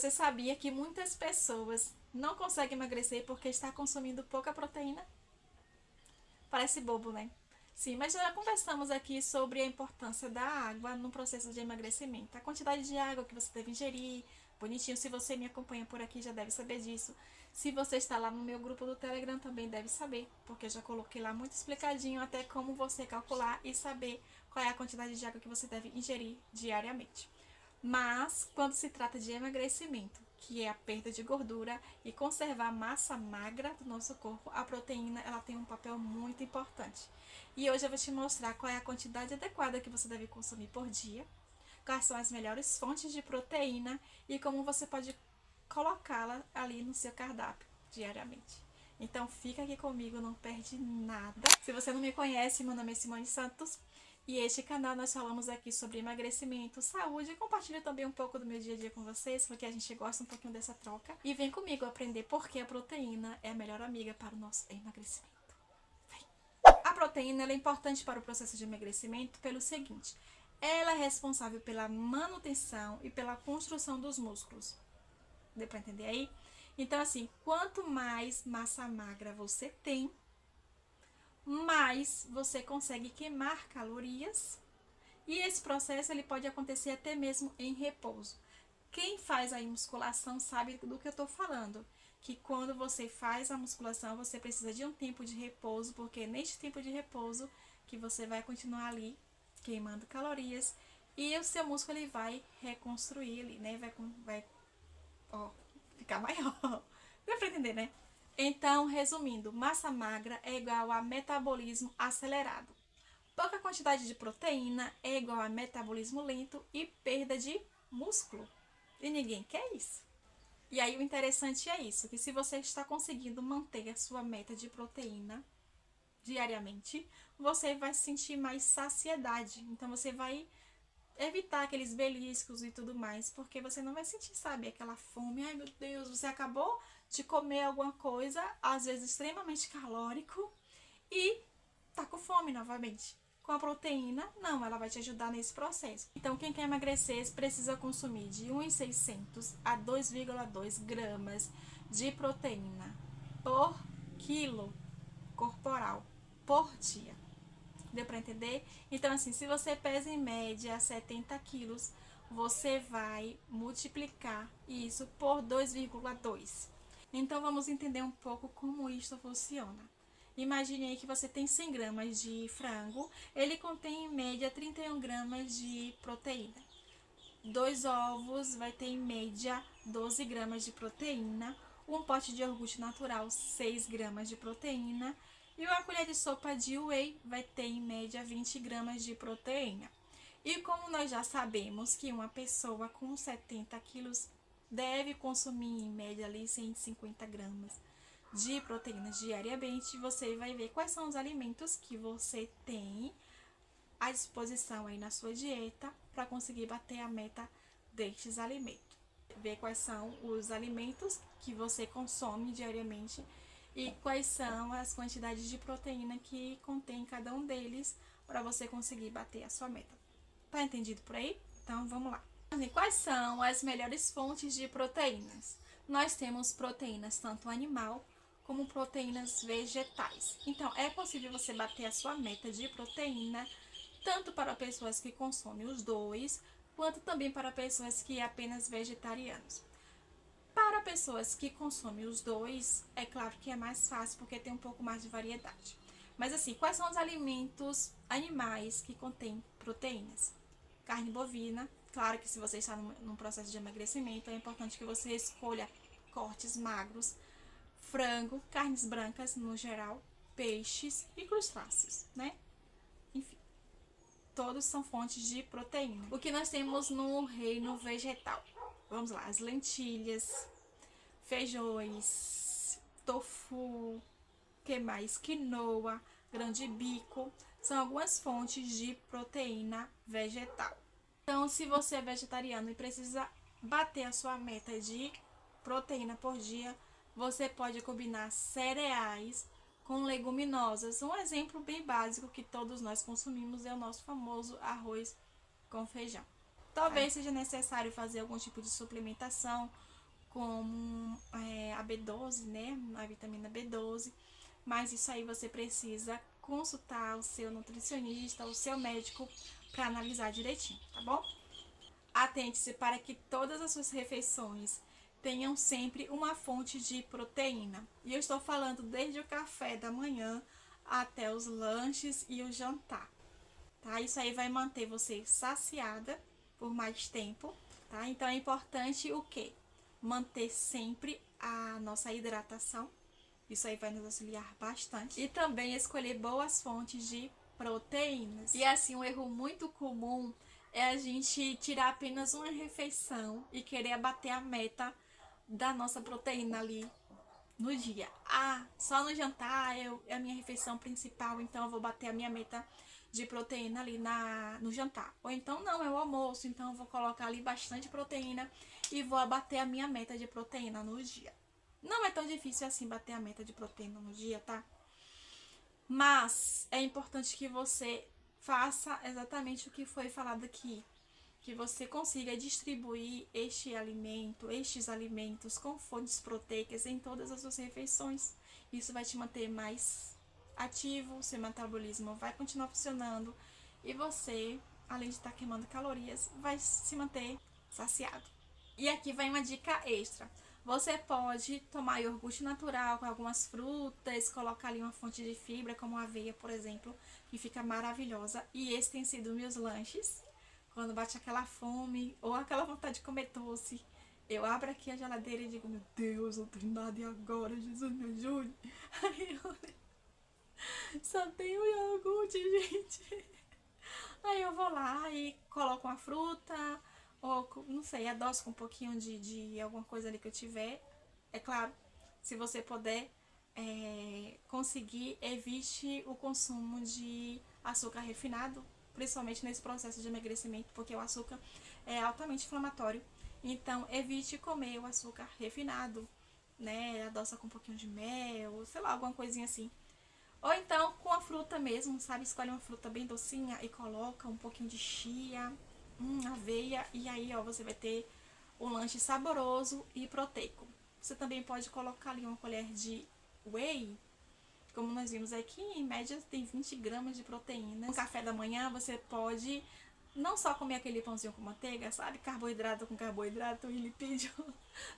Você sabia que muitas pessoas não conseguem emagrecer porque está consumindo pouca proteína? Parece bobo, né? Sim, mas já conversamos aqui sobre a importância da água no processo de emagrecimento. A quantidade de água que você deve ingerir, bonitinho. Se você me acompanha por aqui, já deve saber disso. Se você está lá no meu grupo do Telegram, também deve saber, porque eu já coloquei lá muito explicadinho até como você calcular e saber qual é a quantidade de água que você deve ingerir diariamente. Mas, quando se trata de emagrecimento, que é a perda de gordura e conservar a massa magra do nosso corpo, a proteína ela tem um papel muito importante. E hoje eu vou te mostrar qual é a quantidade adequada que você deve consumir por dia, quais são as melhores fontes de proteína e como você pode colocá-la ali no seu cardápio diariamente. Então fica aqui comigo, não perde nada. Se você não me conhece, meu nome é Simone Santos. E este canal nós falamos aqui sobre emagrecimento, saúde e compartilho também um pouco do meu dia a dia com vocês, porque a gente gosta um pouquinho dessa troca. E vem comigo aprender por que a proteína é a melhor amiga para o nosso emagrecimento. Vem! A proteína ela é importante para o processo de emagrecimento pelo seguinte: ela é responsável pela manutenção e pela construção dos músculos. Deu para entender aí? Então, assim, quanto mais massa magra você tem, mais você consegue queimar calorias e esse processo ele pode acontecer até mesmo em repouso. Quem faz a musculação sabe do que eu estou falando, que quando você faz a musculação você precisa de um tempo de repouso, porque é neste tempo de repouso que você vai continuar ali queimando calorias e o seu músculo ele vai reconstruir ali, né? Vai ficar maior. Deu para entender, né? Então, resumindo, massa magra é igual a metabolismo acelerado. Pouca quantidade de proteína é igual a metabolismo lento e perda de músculo. E ninguém quer isso. E aí o interessante é isso, que se você está conseguindo manter a sua meta de proteína diariamente, você vai sentir mais saciedade. Então você vai evitar aqueles beliscos e tudo mais, porque você não vai sentir, sabe, aquela fome. Ai meu Deus, você acabou de comer alguma coisa, às vezes extremamente calórico, e tá com fome novamente. Com a proteína, não, ela vai te ajudar nesse processo. Então, quem quer emagrecer precisa consumir de 1.600 a 2,2 gramas de proteína por quilo corporal por dia. Deu para entender? Então, assim, se você pesa em média 70 quilos, você vai multiplicar isso por 2,2. Então, vamos entender um pouco como isso funciona. Imagine aí que você tem 100 gramas de frango, ele contém em média 31 gramas de proteína. 2 ovos vai ter em média 12 gramas de proteína, um pote de iogurte natural 6 gramas de proteína e uma colher de sopa de whey vai ter em média 20 gramas de proteína. E como nós já sabemos que uma pessoa com 70 quilos deve consumir em média ali 150 gramas de proteínas diariamente, você vai ver quais são os alimentos que você tem à disposição aí na sua dieta para conseguir bater a meta destes alimentos. Ver quais são os alimentos que você consome diariamente e quais são as quantidades de proteína que contém cada um deles para você conseguir bater a sua meta. Tá entendido por aí? Então vamos lá. Quais são as melhores fontes de proteínas? Nós temos proteínas tanto animal como proteínas vegetais. Então é possível você bater a sua meta de proteína tanto para pessoas que consomem os dois, quanto também para pessoas que são apenas vegetarianos. Para pessoas que consomem os dois, é claro que é mais fácil porque tem um pouco mais de variedade. Mas assim, quais são os alimentos animais que contêm proteínas? Carne bovina, claro que se você está num processo de emagrecimento, é importante que você escolha cortes magros, frango, carnes brancas no geral, peixes e crustáceos, né? Enfim, todos são fontes de proteína. O que nós temos no reino vegetal? Vamos lá, as lentilhas, feijões, tofu, que mais? Quinoa, grão de bico, são algumas fontes de proteína vegetal. Então, se você é vegetariano e precisa bater a sua meta de proteína por dia, você pode combinar cereais com leguminosas. Um exemplo bem básico que todos nós consumimos é o nosso famoso arroz com feijão. Talvez seja necessário fazer algum tipo de suplementação, como a B12, né? A vitamina B12. Mas isso aí você precisa consultar o seu nutricionista, o seu médico, para analisar direitinho, tá bom? Atente-se para que todas as suas refeições tenham sempre uma fonte de proteína. E eu estou falando desde o café da manhã até os lanches e o jantar, tá? Isso aí vai manter você saciada por mais tempo, tá? Então é importante o quê? Manter sempre a nossa hidratação. Isso aí vai nos auxiliar bastante. E também escolher boas fontes de proteínas. E assim, um erro muito comum é a gente tirar apenas uma refeição e querer abater a meta da nossa proteína ali no dia. Ah, só no jantar é a minha refeição principal, então eu vou bater a minha meta de proteína ali no jantar. Ou então não, é o almoço, então eu vou colocar ali bastante proteína e vou abater a minha meta de proteína no dia. Não é tão difícil assim bater a meta de proteína no dia, tá? Mas é importante que você faça exatamente o que foi falado aqui. Que você consiga distribuir estes alimentos com fontes proteicas em todas as suas refeições. Isso vai te manter mais ativo, seu metabolismo vai continuar funcionando e você, além de estar queimando calorias, vai se manter saciado. E aqui vem uma dica extra. Você pode tomar iogurte natural com algumas frutas, colocar ali uma fonte de fibra, como a aveia, por exemplo, que fica maravilhosa. E esse tem sido meus lanches. Quando bate aquela fome ou aquela vontade de comer doce, eu abro aqui a geladeira e digo, meu Deus, não tem nada e agora, Jesus me ajude. Aí eu só tenho iogurte, gente. Aí eu vou lá e coloco uma fruta, ou não sei, adoço com um pouquinho de alguma coisa ali que eu tiver. É claro, se você puder conseguir, evite o consumo de açúcar refinado, principalmente nesse processo de emagrecimento, porque o açúcar é altamente inflamatório. Então, evite comer o açúcar refinado, né? Adoça com um pouquinho de mel, sei lá, alguma coisinha assim. Ou então com a fruta mesmo, sabe? Escolhe uma fruta bem docinha e coloca um pouquinho de chia, aveia, e aí ó, você vai ter um lanche saboroso e proteico. Você também pode colocar ali uma colher de whey, como nós vimos aqui, em média tem 20 gramas de proteína. No café da manhã você pode não só comer aquele pãozinho com manteiga, sabe? Carboidrato com carboidrato e lipídio.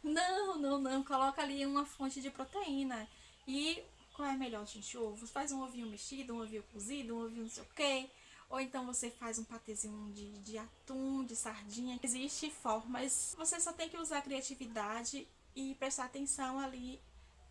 Não, não, não. Coloca ali uma fonte de proteína. E qual é melhor, gente? Ovo. Faz um ovinho mexido, um ovinho cozido, um ovinho não sei o quê. Ou então você faz um patezinho de atum, de sardinha. Existem formas. Você só tem que usar a criatividade e prestar atenção ali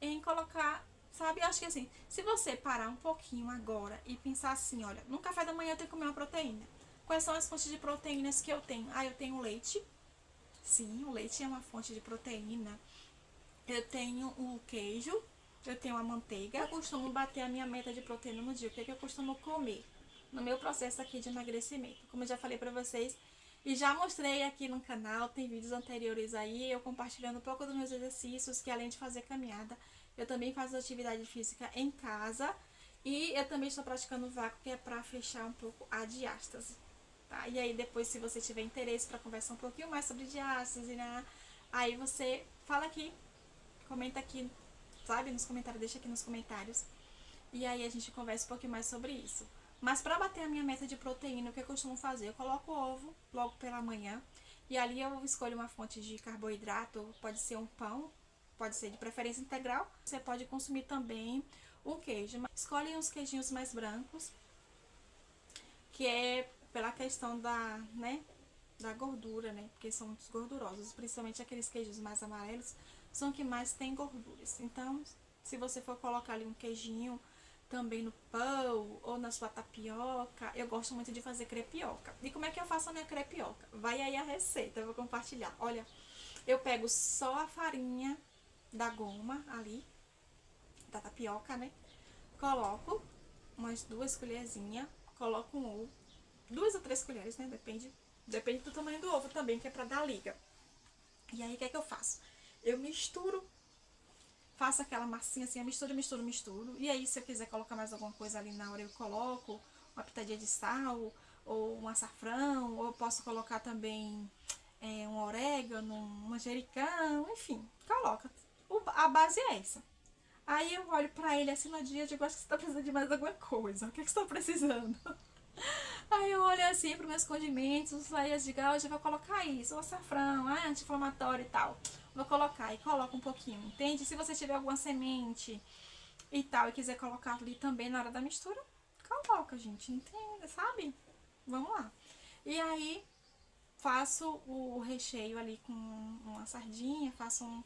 em colocar, sabe? Eu acho que assim, se você parar um pouquinho agora e pensar assim, olha, no café da manhã eu tenho que comer uma proteína. Quais são as fontes de proteínas que eu tenho? Ah, eu tenho leite. Sim, o leite é uma fonte de proteína. Eu tenho o queijo. Eu tenho a manteiga. Eu costumo bater a minha meta de proteína no dia. O que é que eu costumo comer? No meu processo aqui de emagrecimento. Como eu já falei pra vocês e já mostrei aqui no canal, tem vídeos anteriores aí, eu compartilhando um pouco dos meus exercícios, que além de fazer caminhada, eu também faço atividade física em casa. E eu também estou praticando vácuo, que é pra fechar um pouco a diástase. Tá? E aí depois, se você tiver interesse para conversar um pouquinho mais sobre diástase, né? Aí você fala aqui, comenta aqui, sabe, nos comentários, deixa aqui nos comentários. E aí a gente conversa um pouquinho mais sobre isso. Mas para bater a minha meta de proteína, o que eu costumo fazer? Eu coloco o ovo logo pela manhã. E ali eu escolho uma fonte de carboidrato, pode ser um pão, pode ser de preferência integral. Você pode consumir também um queijo. Escolhe uns queijinhos mais brancos, que é pela questão da gordura, né? Porque são muito gordurosos, principalmente aqueles queijos mais amarelos, são que mais tem gorduras. Então, se você for colocar ali um queijinho também no pão ou na sua tapioca, eu gosto muito de fazer crepioca. E como é que eu faço a minha crepioca? Vai aí a receita, eu vou compartilhar. Olha, eu pego só a farinha da goma ali, da tapioca, né? Coloco umas 2 colherzinhas, coloco um ovo, 2 ou 3 colheres, né? Depende do tamanho do ovo também, que é pra dar liga. E aí, o que é que eu faço? Eu misturo, faço aquela massinha assim, misturo, misturo, misturo. E aí, se eu quiser colocar mais alguma coisa ali na hora, eu coloco uma pitadinha de sal, ou um açafrão, ou eu posso colocar também um orégano, um manjericão, enfim, coloca. A base é essa. Aí eu olho pra ele assim no dia e digo, acho que você tá precisando de mais alguma coisa. O que você tá precisando? Aí eu olho assim pros meus condimentos, aí eu digo, hoje eu vou colocar isso, o açafrão, anti-inflamatório e tal. Vou colocar e coloco um pouquinho, entende? Se você tiver alguma semente e tal e quiser colocar ali também na hora da mistura, coloca, gente, entende? Sabe? Vamos lá. E aí faço o recheio ali com uma sardinha, faço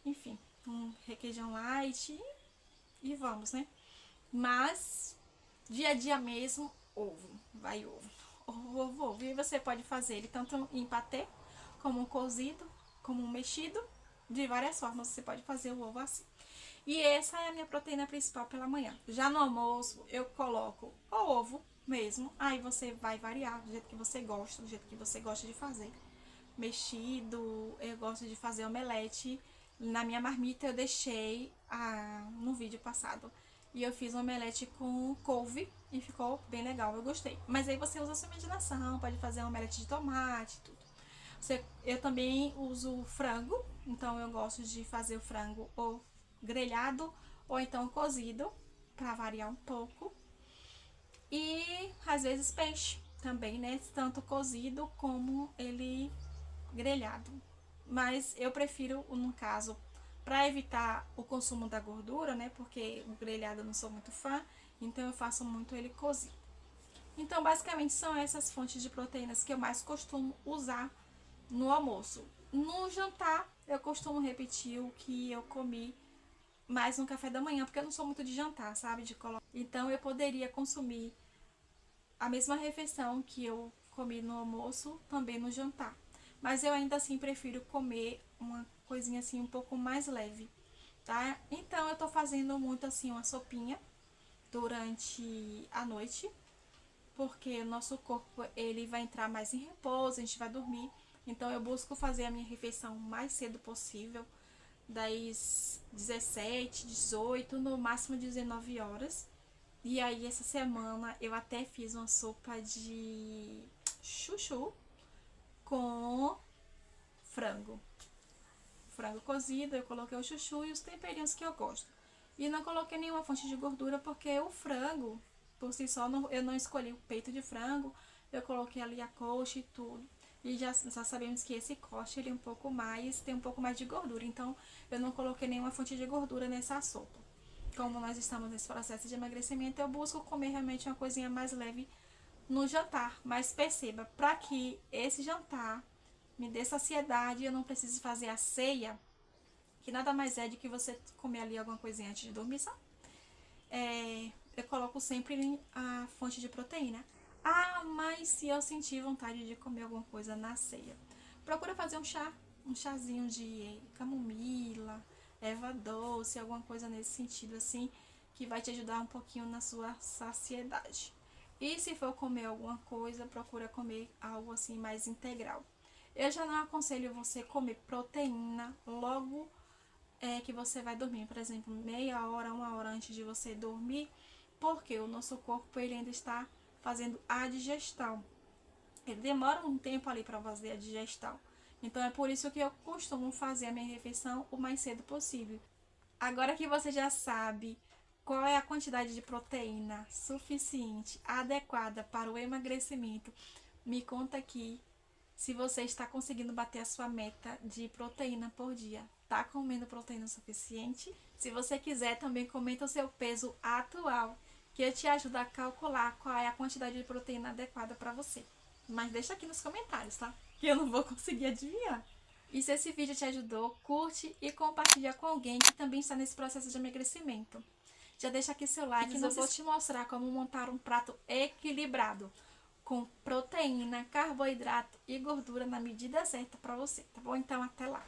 enfim, um requeijão light e vamos, né? Mas dia a dia mesmo, ovo, vai ovo. Ovo, ovo, ovo. E você pode fazer ele tanto em patê, como um cozido, como um mexido. De várias formas você pode fazer o ovo assim. E essa é a minha proteína principal pela manhã. Já no almoço eu coloco o ovo mesmo. Aí você vai variar do jeito que você gosta, do jeito que você gosta de fazer. Mexido, eu gosto de fazer omelete. Na minha marmita eu deixei no vídeo passado. E eu fiz um omelete com couve e ficou bem legal, eu gostei. Mas aí você usa a sua imaginação, pode fazer um omelete de tomate, tudo. Eu também uso frango, então eu gosto de fazer o frango ou grelhado ou então cozido, para variar um pouco. E às vezes peixe também, né? Tanto cozido como ele grelhado. Mas eu prefiro, no caso, para evitar o consumo da gordura, né? Porque o grelhado eu não sou muito fã, então eu faço muito ele cozido. Então, basicamente, são essas fontes de proteínas que eu mais costumo usar no almoço. No jantar, eu costumo repetir o que eu comi mais no café da manhã, porque eu não sou muito de jantar, sabe? Então, eu poderia consumir a mesma refeição que eu comi no almoço, também no jantar. Mas eu ainda assim prefiro comer uma coisinha assim um pouco mais leve, tá? Então, eu tô fazendo muito assim uma sopinha durante a noite, porque o nosso corpo ele vai entrar mais em repouso, a gente vai dormir. Então eu busco fazer a minha refeição o mais cedo possível, das 17, 18, no máximo 19 horas. E aí essa semana eu até fiz uma sopa de chuchu com frango. Frango cozido, eu coloquei o chuchu e os temperinhos que eu gosto. E não coloquei nenhuma fonte de gordura porque o frango, por si só, eu não escolhi o peito de frango, eu coloquei ali a coxa e tudo. E já sabemos que esse corte ele é tem um pouco mais de gordura, então eu não coloquei nenhuma fonte de gordura nessa sopa. Como nós estamos nesse processo de emagrecimento, eu busco comer realmente uma coisinha mais leve no jantar. Mas perceba, para que esse jantar me dê saciedade e eu não preciso fazer a ceia, que nada mais é de que você comer ali alguma coisinha antes de dormir, sabe? Eu coloco sempre a fonte de proteína. Mas se eu sentir vontade de comer alguma coisa na ceia, procura fazer um chazinho de camomila, erva doce, alguma coisa nesse sentido assim, que vai te ajudar um pouquinho na sua saciedade. E se for comer alguma coisa, procura comer algo assim mais integral. Eu já não aconselho você comer proteína logo que você vai dormir, por exemplo, meia hora, uma hora antes de você dormir, porque o nosso corpo ele ainda está fazendo a digestão. Ele demora um tempo ali para fazer a digestão. Então é por isso que eu costumo fazer a minha refeição o mais cedo possível. Agora que você já sabe qual é a quantidade de proteína suficiente, adequada para o emagrecimento, me conta aqui se você está conseguindo bater a sua meta de proteína por dia. Tá comendo proteína suficiente? Se você quiser, também comenta o seu peso atual, que eu te ajudo a calcular qual é a quantidade de proteína adequada para você. Mas deixa aqui nos comentários, tá? Que eu não vou conseguir adivinhar. E se esse vídeo te ajudou, curte e compartilha com alguém que também está nesse processo de emagrecimento. Já deixa aqui seu like, eu vou te mostrar como montar um prato equilibrado, com proteína, carboidrato e gordura na medida certa para você, tá bom? Então até lá!